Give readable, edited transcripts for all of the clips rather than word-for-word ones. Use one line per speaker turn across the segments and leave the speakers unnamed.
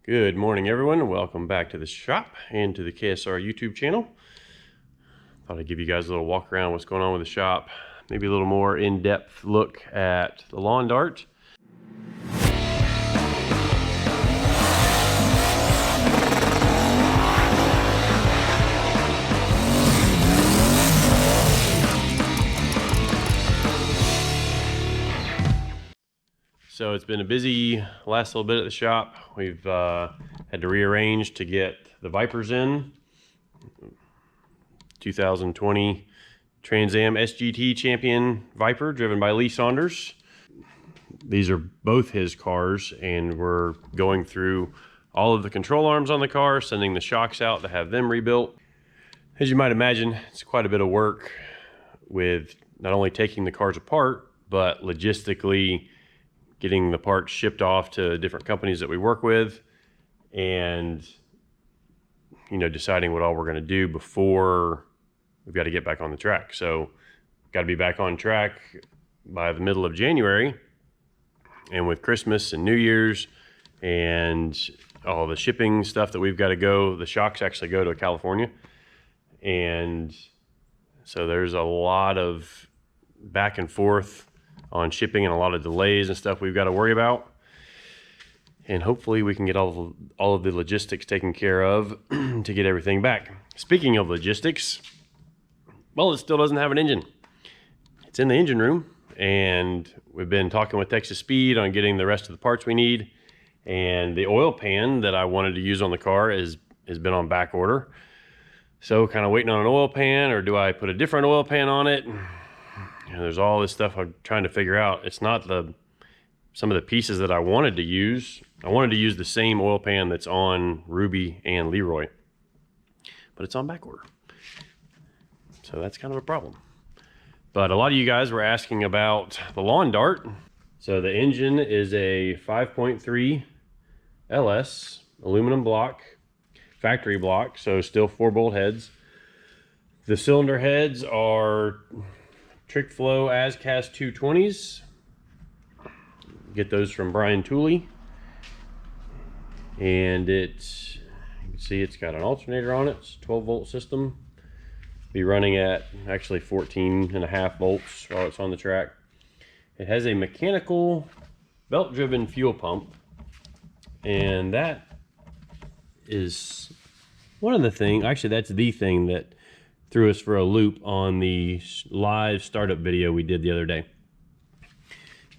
Good morning, everyone. Welcome back to the shop and to the KSR YouTube channel. Thought I'd give you guys a little walk around what's going on with the shop. Maybe a little more in-depth look at the lawn dart. So it's been a busy last little bit at the shop. We've had to rearrange to get the Vipers in. 2020 Trans Am SGT Champion Viper driven by Lee Saunders. These are both his cars, and we're going through all of the control arms on the car, sending the shocks out to have them rebuilt. As you might imagine, it's quite a bit of work with not only taking the cars apart, but logistically getting the parts shipped off to different companies that we work with, and deciding what all we're going to do before we've got to get back on the track. So got to be back on track by the middle of January, and with Christmas and New Year's and all the shipping stuff that we've got to go, the shocks actually go to California, and so there's a lot of back and forth on shipping and a lot of delays and stuff we've got to worry about. And hopefully we can get all of the logistics taken care of to get everything back. Speaking of logistics, well, it still doesn't have an engine. It's in the engine room, and we've been talking with Texas Speed on getting the rest of the parts we need. And the oil pan that I wanted to use on the car has been on back order. So kind of waiting on an oil pan, or do I put a different oil pan on it? There's all this stuff I'm trying to figure out. It's not some of the pieces that I wanted to use. I wanted to use the same oil pan that's on Ruby and Leroy, but it's on back order. So that's kind of a problem. But a lot of you guys were asking about the lawn dart. So the engine is a 5.3 LS aluminum block, factory block, so still 4-bolt heads. The cylinder heads are Trick Flow ASCAS 220s. Get those from Brian Tooley. And you can see it's got an alternator on it. It's a 12-volt system. Be running at actually 14.5 volts while it's on the track. It has a mechanical belt-driven fuel pump, and that is one of the things, actually that's the thing that threw us for a loop on the live startup video we did the other day.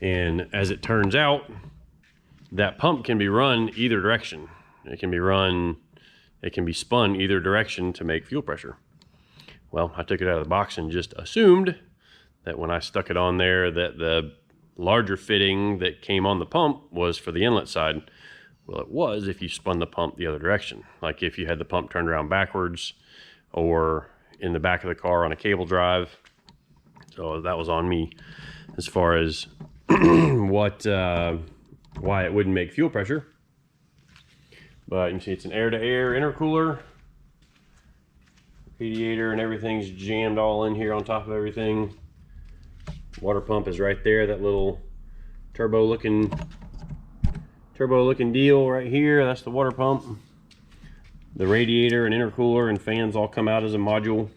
And as it turns out, that pump can be run either direction. It can be spun either direction to make fuel pressure. Well, I took it out of the box and just assumed that when I stuck it on there that the larger fitting that came on the pump was for the inlet side. Well, it was if you spun the pump the other direction. Like if you had the pump turned around backwards or in the back of the car on a cable drive. So that was on me as far as why it wouldn't make fuel pressure. But you can see it's an air-to-air intercooler. Radiator and everything's jammed all in here on top of everything. Water pump is right there, that little turbo looking deal right here. That's the water pump. The radiator and intercooler and fans all come out as a module.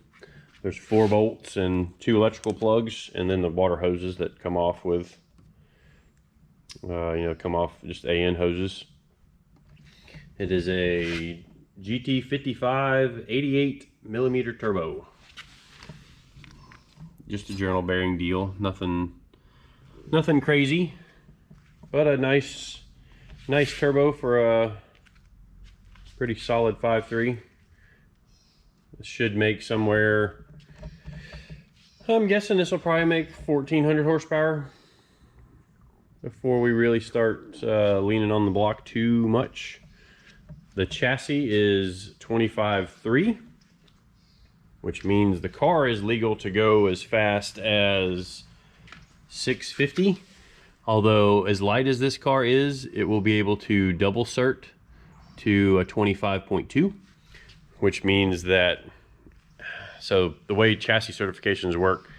There's 4 bolts and 2 electrical plugs, and then the water hoses that come off with come off just AN hoses. It is a GT55 88mm turbo. Just a journal bearing deal. Nothing crazy, but a nice turbo for a pretty solid 5.3. This should make somewhere, I'm guessing this will probably make 1400 horsepower before we really start leaning on the block too much. The chassis is 25.3, which means the car is legal to go as fast as 650. Although as light as this car is, it will be able to double cert to a 25.2, which means that, so the way chassis certifications work,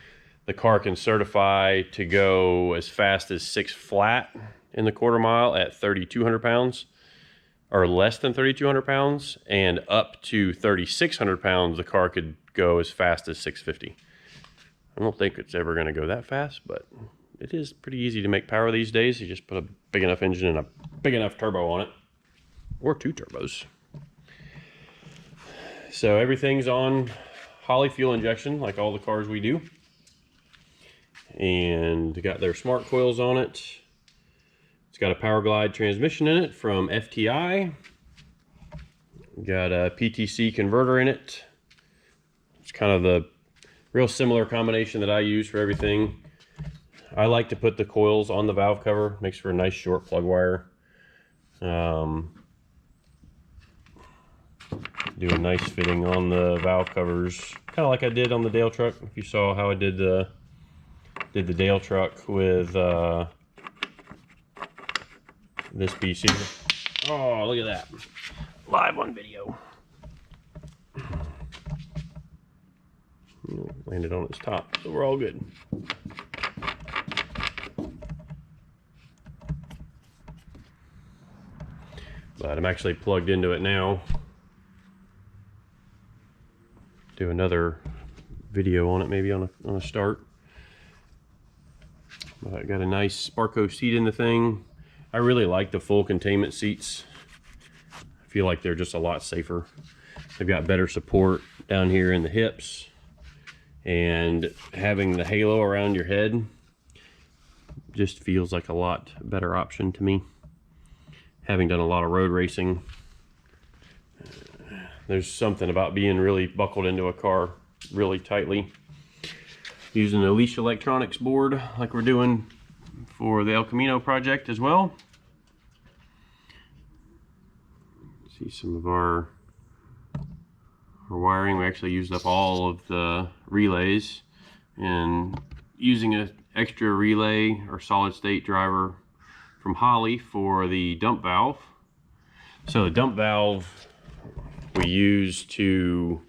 the car can certify to go as fast as 6 flat in the quarter mile at 3,200 pounds. or less than 3,200 pounds, and up to 3,600 pounds, the car could go as fast as 650. I don't think it's ever going to go that fast, but it is pretty easy to make power these days. You just put a big enough engine and a big enough turbo on it, or 2 turbos. So everything's on Holley fuel injection, like all the cars we do. And they got their smart coils on it. It's got a Power Glide transmission in it from FTI. Got a PTC converter in it. It's kind of the real similar combination that I use for everything. I like to put the coils on the valve cover. Makes for a nice short plug wire. Do a nice fitting on the valve covers, kind of like I did on the Dale truck. If you saw how I did the Dale truck with this piece here. Oh, look at that. Live on video. Landed on its top, so we're all good. But I'm actually plugged into it now. Do another video on it, maybe on a start. But I got a nice Sparco seat in the thing. I really like the full containment seats. I feel like they're just a lot safer. They've got better support down here in the hips, and having the halo around your head just feels like a lot better option to me. Having done a lot of road racing, there's something about being really buckled into a car really tightly. Using a leash electronics board like we're doing for the El Camino project as well. See some of our wiring. We actually used up all of the relays, and using an extra relay or solid state driver from Holley for the dump valve. So the dump valve we use to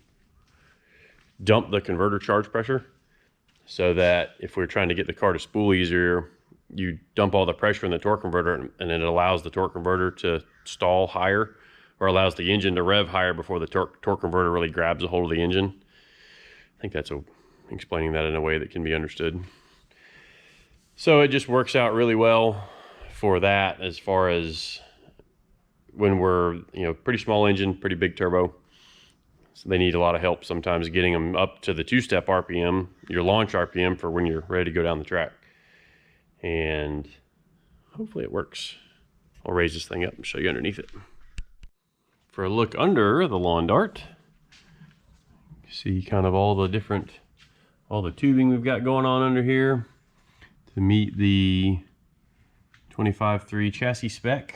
dump the converter charge pressure, so that if we're trying to get the car to spool easier, you dump all the pressure in the torque converter, and it allows the torque converter to stall higher, or allows the engine to rev higher before the torque converter really grabs a hold of the engine. I think that's explaining that in a way that can be understood. So it just works out really well for that, as far as when we're, you know, pretty small engine, pretty big turbo. So they need a lot of help sometimes getting them up to the 2-step RPM, your launch RPM, for when you're ready to go down the track. And hopefully it works. I'll raise this thing up and show you underneath it. For a look under the lawn dart, you see kind of all the tubing we've got going on under here to meet the 25.3 chassis spec.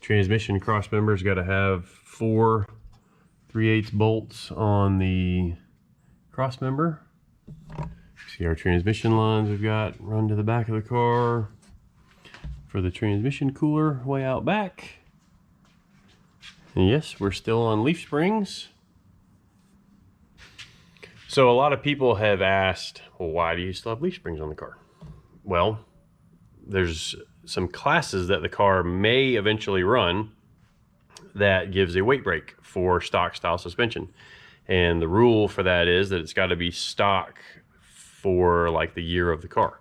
Transmission cross member's got to have 4 3/8 bolts on the cross member. See our transmission lines we've got run to the back of the car for the transmission cooler way out back. And yes, we're still on leaf springs. So a lot of people have asked, well, why do you still have leaf springs on the car? Well, there's some classes that the car may eventually run that gives a weight break for stock style suspension. And the rule for that is that it's got to be stock for like the year of the car.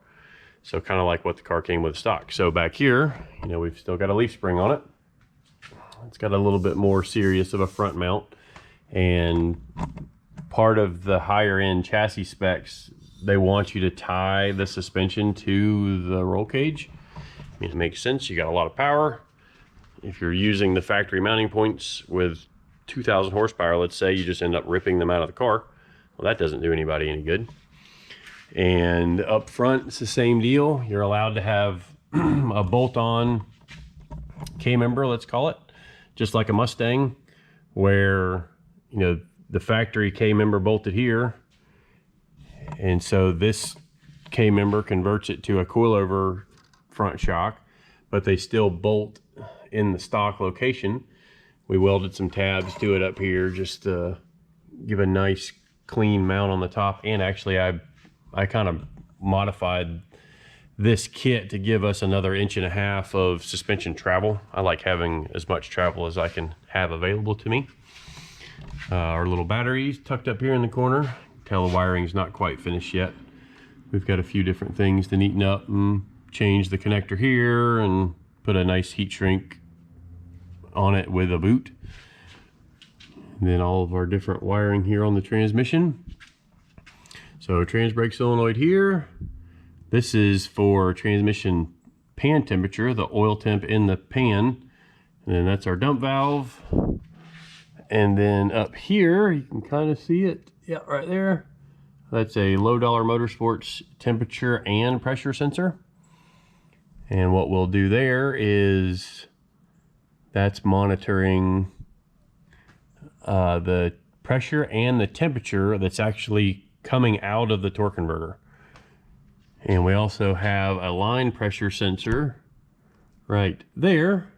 So kind of like what the car came with stock. So back here, you know, we've still got a leaf spring on it. It's got a little bit more serious of a front mount, and part of the higher end chassis specs, they want you to tie the suspension to the roll cage. I mean, it makes sense. You got a lot of power. If you're using the factory mounting points with 2,000 horsepower, let's say, you just end up ripping them out of the car. Well, that doesn't do anybody any good. And up front, it's the same deal. You're allowed to have a bolt-on K-member, let's call it, just like a Mustang, where, you know, the factory K-member bolted here, and so this K-member converts it to a coilover front shock, but they still bolt in the stock location. We welded some tabs to it up here just to give a nice clean mount on the top, and actually I kind of modified this kit to give us another 1.5 inches of suspension travel. I like having as much travel as I can have available to me. Our little batteries tucked up here in the corner. Tell the wiring's not quite finished yet. We've got a few different things to neaten up and change the connector here and put a nice heat shrink on it with a boot. And then all of our different wiring here on the transmission. So trans brake solenoid here. This is for transmission pan temperature, the oil temp in the pan. And then that's our dump valve. And then up here, you can kind of see it. Yeah, right there. That's a Low Dollar Motorsports temperature and pressure sensor. And what we'll do there is that's monitoring the pressure and the temperature that's actually coming out of the torque converter. And we also have a line pressure sensor right there.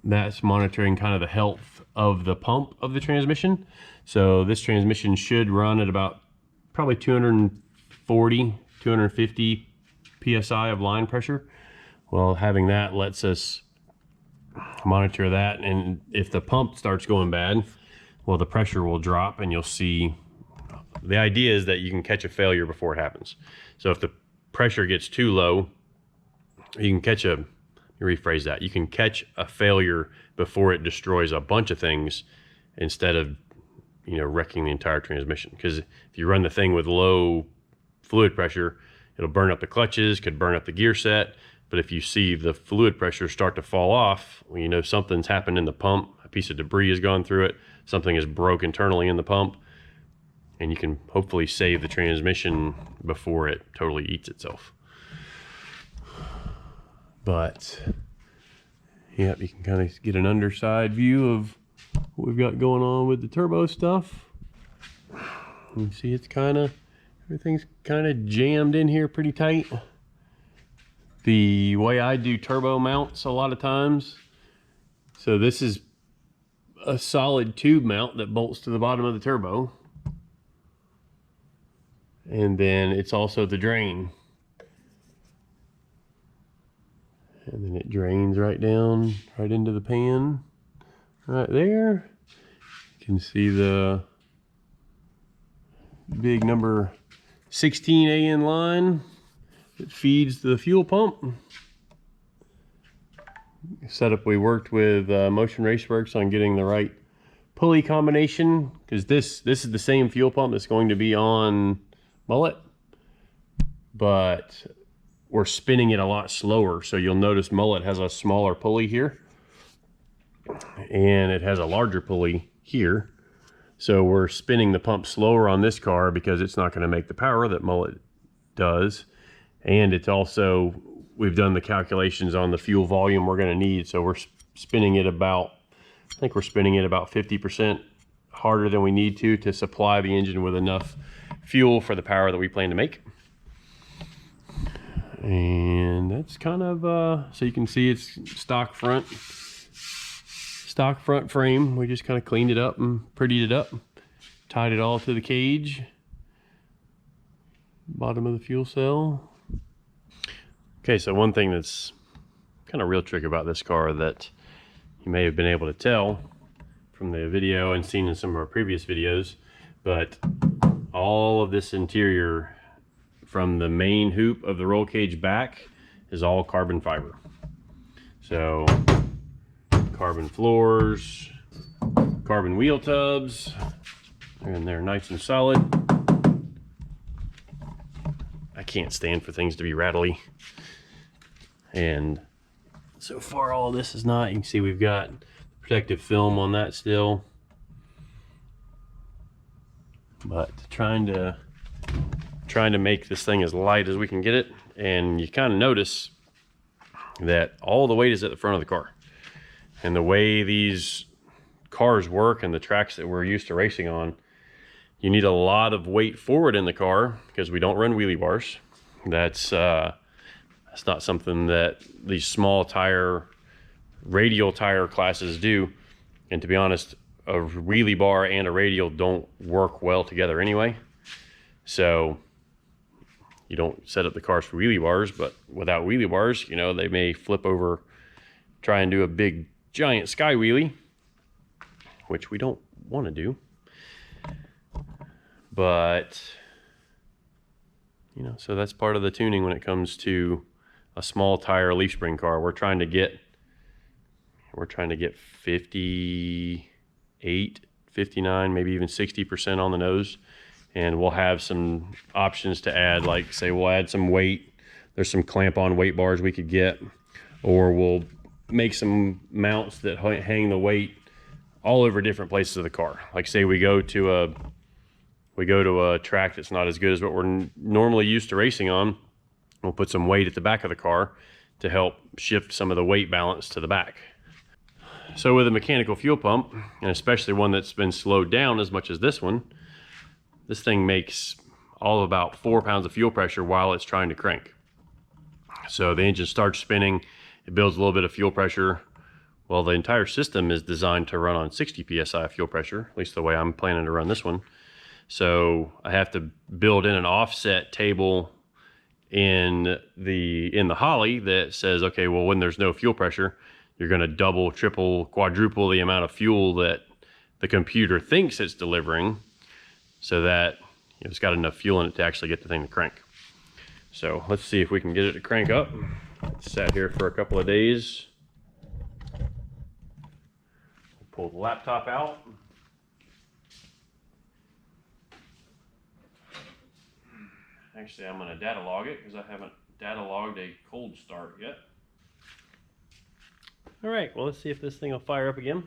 That's monitoring kind of the health of the pump of the transmission. So this transmission should run at about probably 240, 250 PSI of line pressure. Well, having that lets us monitor that, and if the pump starts going bad, well, the pressure will drop and you'll see. The idea is that you can catch a failure before it happens. So if the pressure gets too low, you can catch a, rephrase that, you can catch a failure before it destroys a bunch of things instead of, you know, wrecking the entire transmission. Because if you run the thing with low fluid pressure, it'll burn up the clutches, could burn up the gear set. But if you see the fluid pressure start to fall off, well, you know something's happened in the pump, a piece of debris has gone through it, something is broke internally in the pump, and you can hopefully save the transmission before it totally eats itself. But yep, you can kind of get an underside view of what we've got going on with the turbo stuff. You can see it's kind of, everything's kind of jammed in here pretty tight. The way I do turbo mounts a lot of times, so this is a solid tube mount that bolts to the bottom of the turbo. And then it's also the drain. And then it drains right down, right into the pan, right there. You can see the big number 16 AN line that feeds the fuel pump. Setup, we worked with Motion Raceworks on getting the right pulley combination, because this is the same fuel pump that's going to be on Mullet, but we're spinning it a lot slower. So you'll notice Mullet has a smaller pulley here and it has a larger pulley here. So we're spinning the pump slower on this car because it's not going to make the power that Mullet does. And it's also, we've done the calculations on the fuel volume we're going to need. So we're spinning it about, I think we're spinning it about 50% harder than we need to supply the engine with enough fuel for the power that we plan to make. And that's kind of, so you can see it's stock front frame. We just kind of cleaned it up and prettied it up, tied it all to the cage, bottom of the fuel cell. Okay, so one thing that's kind of real trick about this car that you may have been able to tell from the video and seen in some of our previous videos, but all of this interior from the main hoop of the roll cage back is all carbon fiber. So carbon floors, carbon wheel tubs, and they're nice and solid. I can't stand for things to be rattly. And so far all this is not. You can see we've got protective film on that still. But trying to make this thing as light as we can get it. And you kind of notice that all the weight is at the front of the car. And the way these cars work and the tracks that we're used to racing on, you need a lot of weight forward in the car because we don't run wheelie bars. That's not something that these small tire, radial tire classes do. And to be honest, a wheelie bar and a radial don't work well together anyway. So you don't set up the cars for wheelie bars, but without wheelie bars, you know, they may flip over, try and do a big giant sky wheelie, which we don't want to do. But, you know, so that's part of the tuning when it comes to a small tire leaf spring car. We're trying to get 58, 59, maybe even 60% on the nose. And we'll have some options to add, like say we'll add some weight. There's some clamp-on weight bars we could get, or we'll make some mounts that hang the weight all over different places of the car. Like say we go to a track that's not as good as what we're normally used to racing on. We'll put some weight at the back of the car to help shift some of the weight balance to the back. So with a mechanical fuel pump, and especially one that's been slowed down as much as this one, this thing makes all of about 4 pounds of fuel pressure while it's trying to crank. So the engine starts spinning, it builds a little bit of fuel pressure. Well, the entire system is designed to run on 60 PSI fuel pressure, at least the way I'm planning to run this one. So I have to build in an offset table in the Holly that says, okay, well, when there's no fuel pressure, you're going to double, triple, quadruple the amount of fuel that the computer thinks it's delivering, so that it's got enough fuel in it to actually get the thing to crank. So let's see if we can get it to crank up. It's sat here for a couple of days. Pull the laptop out. Actually, I'm going to data log it because I haven't data logged a cold start yet. All right, well, let's see if this thing will fire up again.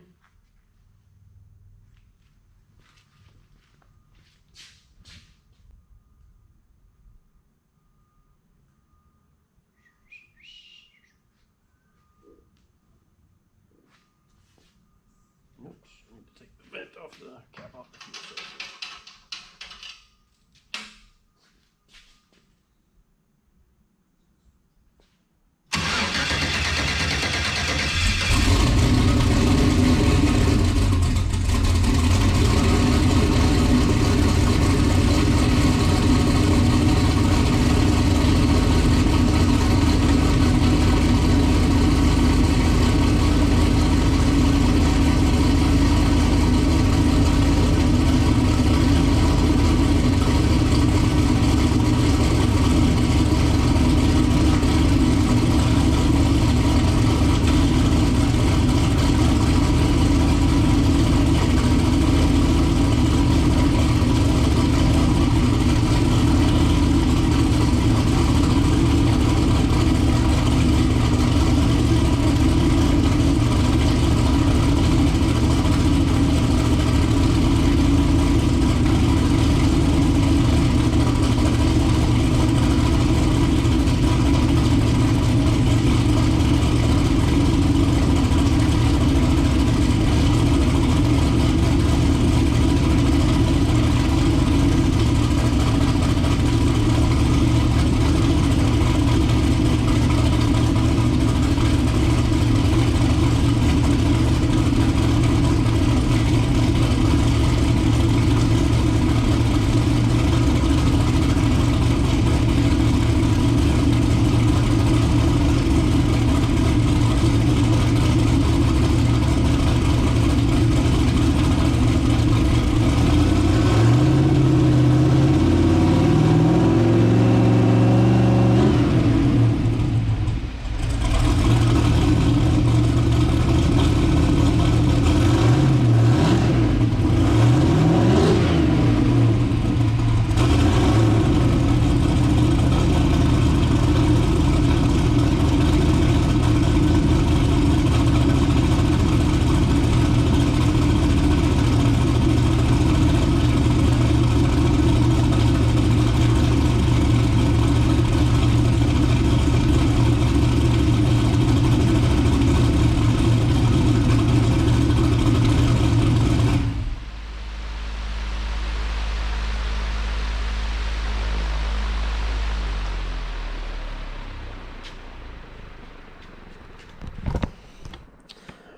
Oops, I need to take the vent off the cap off the fuel filter.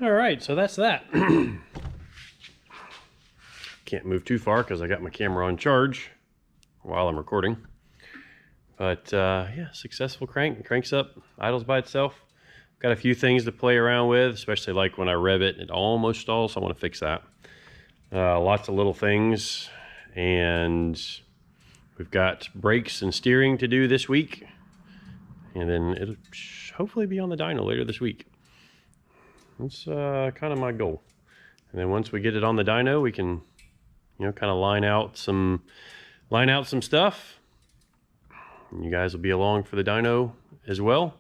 All right, so that's that. Can't move too far because I got my camera on charge while I'm recording. But yeah, successful crank. Cranks up, idles by itself. Got a few things to play around with, especially like when I rev it, it almost stalls, so I want to fix that. Lots of little things, and we've got brakes and steering to do this week, and then it'll hopefully be on the dyno later this week. That's kind of my goal. And then once we get it on the dyno, we can, you know, kind of line out some stuff. And you guys will be along for the dyno as well.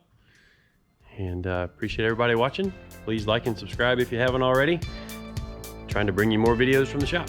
And appreciate everybody watching. Please like and subscribe if you haven't already. Trying to bring you more videos from the shop.